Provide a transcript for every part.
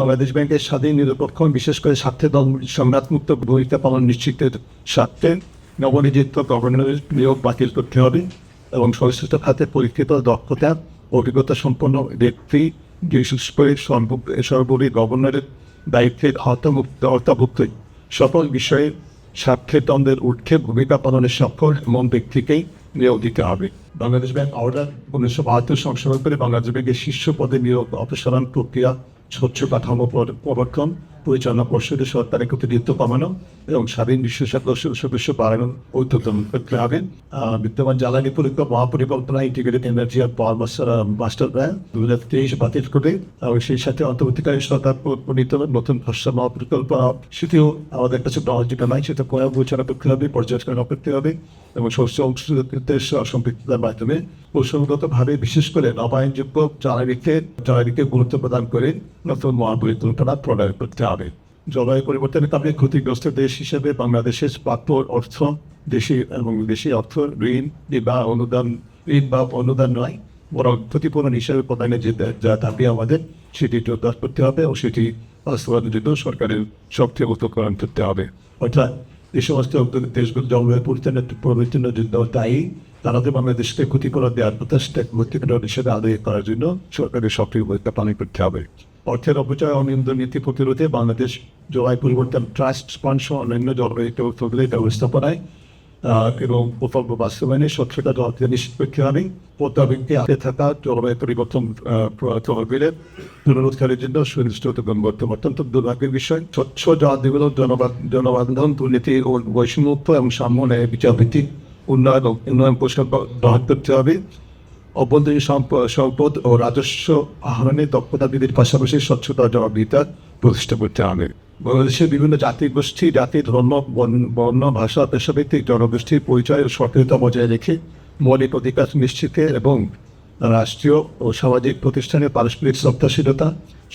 বাংলাদেশ ব্যাংকের স্বাধীন নিরপেক্ষ বিশেষ করে স্বার্থে দল সংঘাতমুক্ত ভূমিকা পালন নিশ্চিতের স্বার্থে নবনিযুক্ত গভর্নরের নিয়োগ বাতিল করতে হবে এবং সংশ্লিষ্ট খাতে পরীক্ষিত দক্ষতা অভিজ্ঞতা সম্পন্ন ব্যক্তি বিশেষ করে সর্বোপরি গভর্নরের দায়িত্বের আওতাভুক্ত সকল বিষয়ে স্বার্থের দ্বন্দ্বের ঊর্ধ্বে ভূমিকা পালনের সক্ষম এমন ব্যক্তিকেই নিয়োগ দিতে হবে। বাংলাদেশ ব্যাংক অর্ডার 1972 সংশোধন করে বাংলাদেশ ব্যাংকের শীর্ষ পদে নিয়োগ অপসারণ প্রক্রিয়া স্বচ্ছ কাঠামো প্রবর্তন পরিচালনা পর্ষদের সরকারের প্রতিনিধিত্ব কমানো এবং স্বাধীন বিশেষজ্ঞ সদস্য বাড়ানোর ঔদ্ধত্যন করতে হবে। বিদ্যমান জ্বালানি মহাপরিকল্পনা ইন্টিগ্রেটেড এনার্জি আর পাওয়ার মাস্টার প্ল্যান 2023 বাতিল করে এবং সেই সাথে অন্তর্বর্তীকালীন সরকার প্রণীত নতুন ভাষা মহাপরিকল্প সেটিও আমাদের কাছে গ্রহণযোগ্য নয়, সেটা পরিচালনা করতে হবে, পর্যালোচনা করতে হবে এবং শস্য অংশীদারদের সম্পৃক্ততার মাধ্যমে কৌশলগতভাবে বিশেষ করে নবায়নযোগ্য জ্বালানিকে গুরুত্ব প্রদান করে নতুন মহাপরিকল্পনা প্রণয়ন করতে হবে। জলবায়ু পরিবর্তনের কারণে ক্ষতিগ্রস্ত দেশ হিসেবে বাংলাদেশের প্রাপ্য অর্থ দেশি অর্থ ঋণ বা অনুদান নয় বরং ক্ষতিপূরণ হিসেবে প্রদানের যা দাবি আমাদের সেটি জোরদার করতে হবে ও সেটি বাস্তবায়নের জন্য সরকারের সক্রিয় উপকরণ করতে হবে। অর্থাৎ যে সমস্ত দেশগুলো জলবায়ু পরিবর্তনের জন্য দায়ী তারাতে বাংলাদেশকে ক্ষতিপূরণ দেওয়ার কথা সেটা ক্ষতিপূরণ হিসেবে আদায় করার জন্য সরকারের সক্রিয় ভূমিকা পালন করতে হবে। অর্থের অপচয় অনিয়ন্ত্রিত নীতি প্রতিরোধে বাংলাদেশ জলবায়ু পরিবর্তন ট্রাস্ট ফান্ড সহ অন্যান্য জলবায়ু প্রকল্পের ব্যবস্থাপনায় এবং প্রকল্প বাস্তবায়নে স্বচ্ছতা নিশ্চিত করতে হবে। প্রত্যাবৃত্তি হাতে থাকা জলবায়ু পরিবর্তন তহবিলের পুনরুদ্ধারের জন্য সুনিশ্চিত অত্যন্ত দুর্ভাগ্যের বিষয়। স্বচ্ছ জবাবদিহিমূলক জনবান্ধব দুর্নীতি ও বৈষম্যমুক্ত এবং সাম্য ন্যায় বিচারভিত্তিক উন্নয়ন প্রকল্প গ্রহণ করতে হবে। অভ্যন্তরীণ সম্পদ ও রাজস্ব আহরণের দক্ষতা বৃদ্ধির পাশাপাশি স্বচ্ছতা জবাবদিহিতা প্রতিষ্ঠা করতে হবে। বাংলাদেশের বিভিন্ন জাতি ধর্ম বর্ণ ভাষা পেশাভিত্তিক জনগোষ্ঠীর পরিচয় ও সক্রিয়তা বজায় রেখে মৌলিক অধিকার নিশ্চিতে এবং রাষ্ট্রীয় ও সামাজিক প্রতিষ্ঠানের পারস্পরিক শ্রদ্ধাশীলতা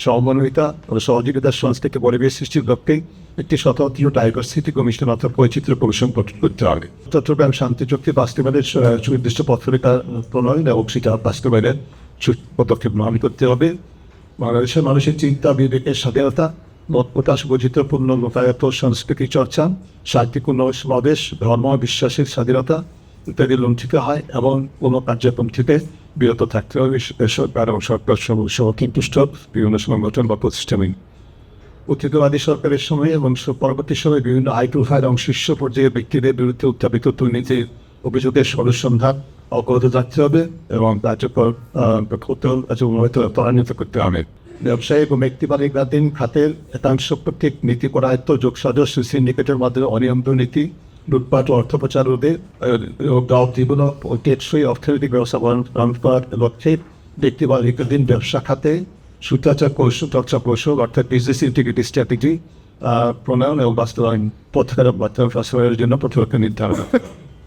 সমন্বিতা ও সহযোগিতার সংস্কৃতি পরিবেশ সৃষ্টির লক্ষ্যে একটি স্বতন্ত্র ডাইভার্সিটি কমিশন অর্থাৎ বৈচিত্র্য কমিশন গঠন করতে হবে। চট্টগ্রাম শান্তি চুক্তি বাস্তবায়নের সুনির্দিষ্ট পথরেখা প্রণয়ন এবং সেটা বাস্তবায়নের পদক্ষেপ গ্রহণ করতে হবে। বাংলাদেশের মানুষের চিন্তা বিবেকের স্বাধীনতা মত প্রকাশ বৈচিত্র্যপূর্ণ লোকায়ত সংস্কৃতি চর্চা শান্তিপূর্ণ সমাবেশ ধর্ম বিশ্বাসের স্বাধীনতা ইত্যাদি লুণ্ঠিত হয় এবং কোনো কার্যক্রম থেকে বিরত থাকতে হবে সরকার এবং সরকার সংশ্লিষ্ট বিভিন্ন সংগঠন বা প্রতিষ্ঠান। অতীতবাদী সরকারের সময় এবং পরবর্তী সময়ে বিভিন্ন হাই প্রোফাইল এবং শীর্ষ পর্যায়ের ব্যক্তিদের বিরুদ্ধে উত্থাপিত দুর্নীতির অভিযোগের অনুসন্ধান অব্যাহত রাখতে হবে এবং কার্যকর ত্বরান্বিত করতে হবে। ব্যবসায়ী এবং ব্যক্তিবাদীন খাতের একাংশ প্রত্যেক নীতি করায়ত্ত যোগসাজশ সিন্ডিকেটের মাধ্যমে অনিয়ম দুর্নীতি লুটপাট ও অর্থ পাচার রোধে জীবন ও টেকসই অর্থনৈতিক ব্যবস্থা করার লক্ষ্যে ব্যক্তিবাদীন ব্যবসা খাতে সুতাচার কৌশল অর্থাৎ বিজনেস ইন্টিগ্রিটি স্ট্র্যাটেজি প্রণয়ন এবং বাস্তবায়ন বাস্তবায়নের জন্য প্রতিরক্ষা নির্ধারণ।